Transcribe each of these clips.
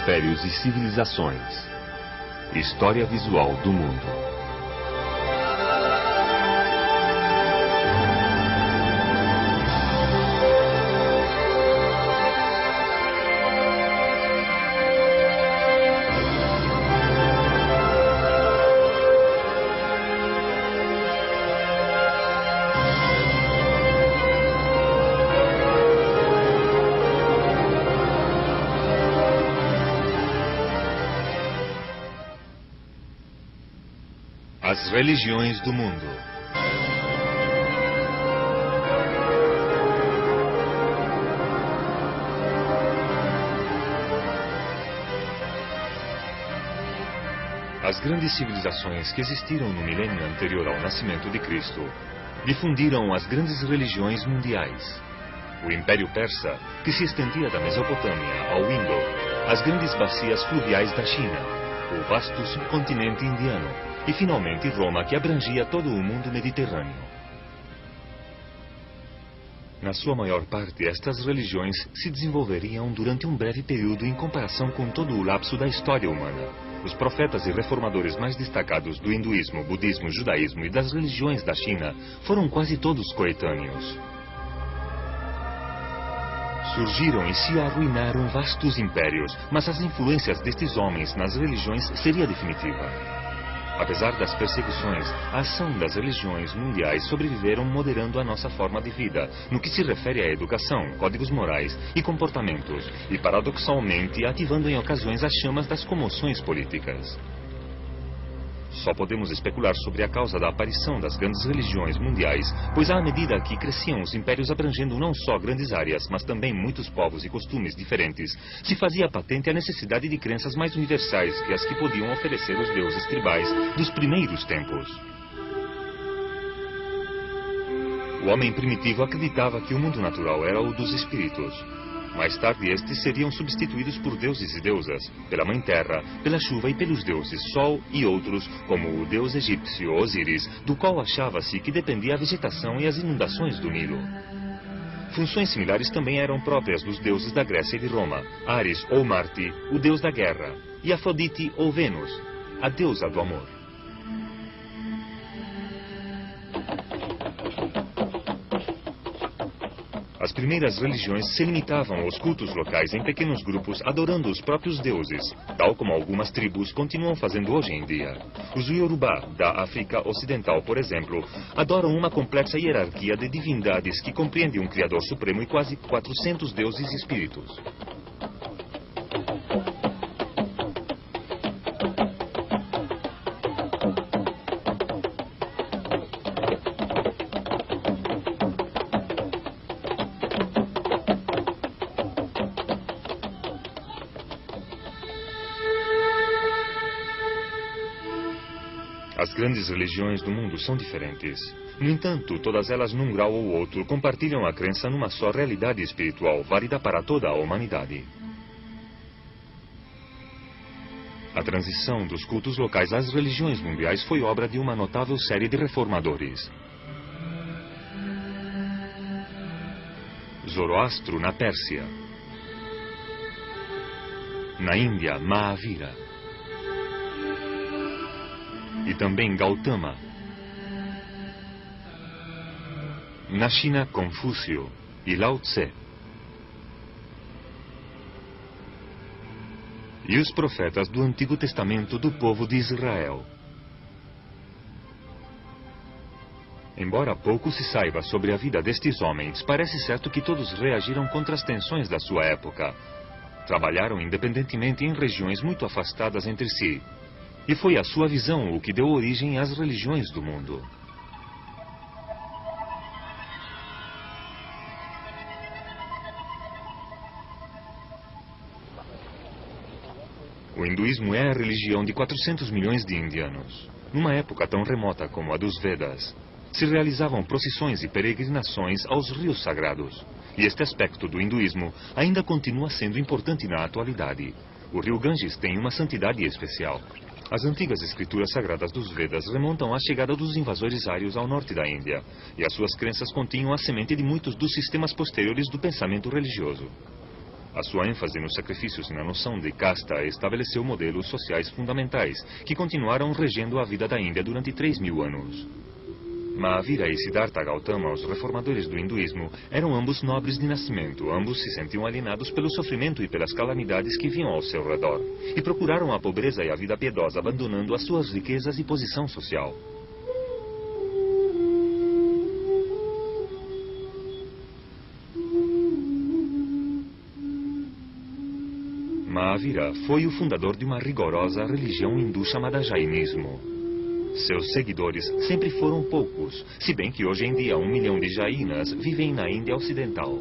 impérios e civilizações. História visual do mundo. As religiões do mundo. As grandes civilizações que existiram no milênio anterior ao nascimento de Cristo difundiram as grandes religiões mundiais. O Império Persa, que se estendia da Mesopotâmia ao Indo, as grandes bacias fluviais da China, o vasto subcontinente indiano, e finalmente Roma, que abrangia todo o mundo mediterrâneo. Na sua maior parte, estas religiões se desenvolveriam durante um breve período em comparação com todo o lapso da história humana. Os profetas e reformadores mais destacados do hinduísmo, budismo, judaísmo e das religiões da China foram quase todos coetâneos. Surgiram e se arruinaram vastos impérios, mas as influências destes homens nas religiões seria definitiva. Apesar das perseguições, a ação das religiões mundiais sobreviveram moderando a nossa forma de vida, no que se refere à educação, códigos morais e comportamentos, e paradoxalmente ativando em ocasiões as chamas das comoções políticas. Só podemos especular sobre a causa da aparição das grandes religiões mundiais, pois à medida que cresciam os impérios abrangendo não só grandes áreas, mas também muitos povos e costumes diferentes, se fazia patente a necessidade de crenças mais universais que as que podiam oferecer os deuses tribais dos primeiros tempos. O homem primitivo acreditava que o mundo natural era o dos espíritos. Mais tarde, estes seriam substituídos por deuses e deusas, pela Mãe Terra, pela chuva e pelos deuses Sol e outros, como o deus egípcio Osíris, do qual achava-se que dependia a vegetação e as inundações do Nilo. Funções similares também eram próprias dos deuses da Grécia e de Roma: Ares ou Marte, o deus da guerra, e Afrodite ou Vênus, a deusa do amor. As primeiras religiões se limitavam aos cultos locais em pequenos grupos, adorando os próprios deuses, tal como algumas tribos continuam fazendo hoje em dia. Os Yorubá, da África Ocidental, por exemplo, adoram uma complexa hierarquia de divindades que compreende um Criador Supremo e quase 400 deuses e espíritos. As grandes religiões do mundo são diferentes. No entanto, todas elas, num grau ou outro, compartilham a crença numa só realidade espiritual, válida para toda a humanidade. A transição dos cultos locais às religiões mundiais foi obra de uma notável série de reformadores. Zoroastro, na Pérsia. Na Índia, Mahavira. E também Gautama. Na China, Confúcio e Lao Tse. E os profetas do Antigo Testamento do povo de Israel. Embora pouco se saiba sobre a vida destes homens, parece certo que todos reagiram contra as tensões da sua época. Trabalharam independentemente em regiões muito afastadas entre si. E foi a sua visão o que deu origem às religiões do mundo. O hinduísmo é a religião de 400 milhões de indianos. Numa época tão remota como a dos Vedas, se realizavam procissões e peregrinações aos rios sagrados. E este aspecto do hinduísmo ainda continua sendo importante na atualidade. O rio Ganges tem uma santidade especial. As antigas escrituras sagradas dos Vedas remontam à chegada dos invasores ários ao norte da Índia, e as suas crenças continham a semente de muitos dos sistemas posteriores do pensamento religioso. A sua ênfase nos sacrifícios e na noção de casta estabeleceu modelos sociais fundamentais que continuaram regendo a vida da Índia durante 3.000 anos. Mahavira e Siddhartha Gautama, os reformadores do hinduísmo, eram ambos nobres de nascimento. Ambos se sentiam alienados pelo sofrimento e pelas calamidades que vinham ao seu redor, e procuraram a pobreza e a vida piedosa, abandonando as suas riquezas e posição social. Mahavira foi o fundador de uma rigorosa religião hindu chamada Jainismo. Seus seguidores sempre foram poucos, se bem que hoje em dia 1 milhão de Jainas vivem na Índia Ocidental.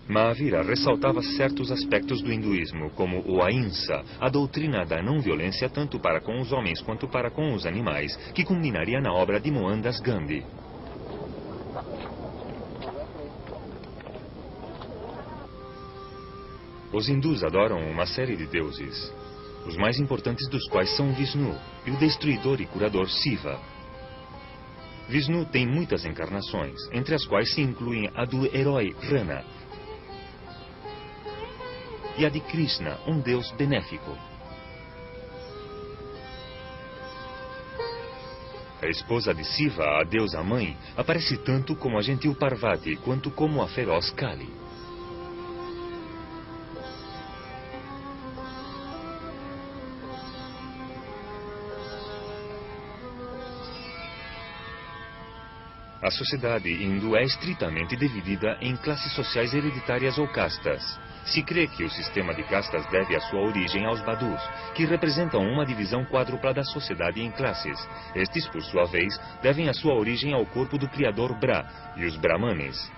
Mahavira ressaltava certos aspectos do hinduísmo, como o Ahimsa, a doutrina da não-violência tanto para com os homens quanto para com os animais, que culminaria na obra de Mohandas Gandhi. Os hindus adoram uma série de deuses, os mais importantes dos quais são Vishnu e o destruidor e curador Shiva. Vishnu tem muitas encarnações, entre as quais se incluem a do herói Rana e a de Krishna, um deus benéfico. A esposa de Shiva, a deusa mãe, aparece tanto como a gentil Parvati quanto como a feroz Kali. A sociedade hindu é estritamente dividida em classes sociais hereditárias ou castas. Se crê que o sistema de castas deve a sua origem aos Badus, que representam uma divisão quádrupla da sociedade em classes. Estes, por sua vez, devem a sua origem ao corpo do criador Bra e os Brahmanes.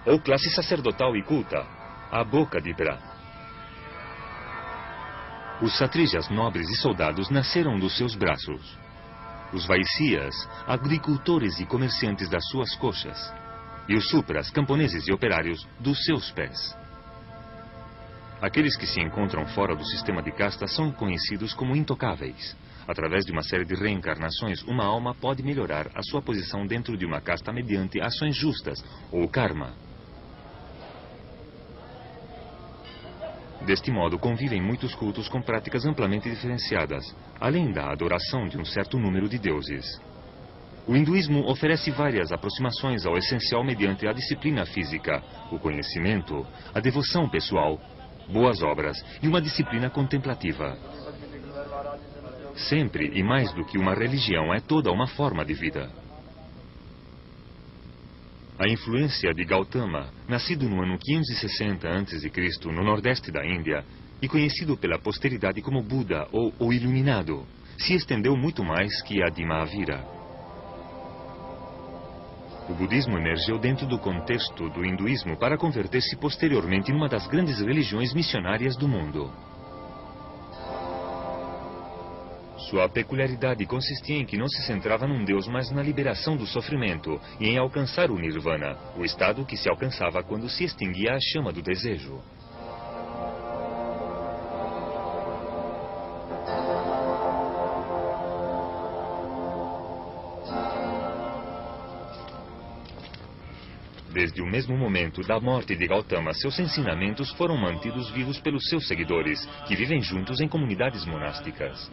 Ou classe sacerdotal e culta, a boca de Bra. Os satrijas nobres e soldados nasceram dos seus braços. Os Vaisyas, agricultores e comerciantes das suas coxas, e os Supras, camponeses e operários, dos seus pés. Aqueles que se encontram fora do sistema de castas são conhecidos como intocáveis. Através de uma série de reencarnações, uma alma pode melhorar a sua posição dentro de uma casta mediante ações justas, ou karma. Deste modo, convivem muitos cultos com práticas amplamente diferenciadas, além da adoração de um certo número de deuses. O hinduísmo oferece várias aproximações ao essencial mediante a disciplina física, o conhecimento, a devoção pessoal, boas obras e uma disciplina contemplativa. Sempre e mais do que uma religião, é toda uma forma de vida. A influência de Gautama, nascido no ano 560 a.C., no nordeste da Índia, e conhecido pela posteridade como Buda ou o Iluminado, se estendeu muito mais que a de Mahavira. O budismo emergiu dentro do contexto do hinduísmo para converter-se posteriormente numa das grandes religiões missionárias do mundo. Sua peculiaridade consistia em que não se centrava num Deus, mas na liberação do sofrimento e em alcançar o Nirvana, o estado que se alcançava quando se extinguia a chama do desejo. Desde o mesmo momento da morte de Gautama, seus ensinamentos foram mantidos vivos pelos seus seguidores, que vivem juntos em comunidades monásticas.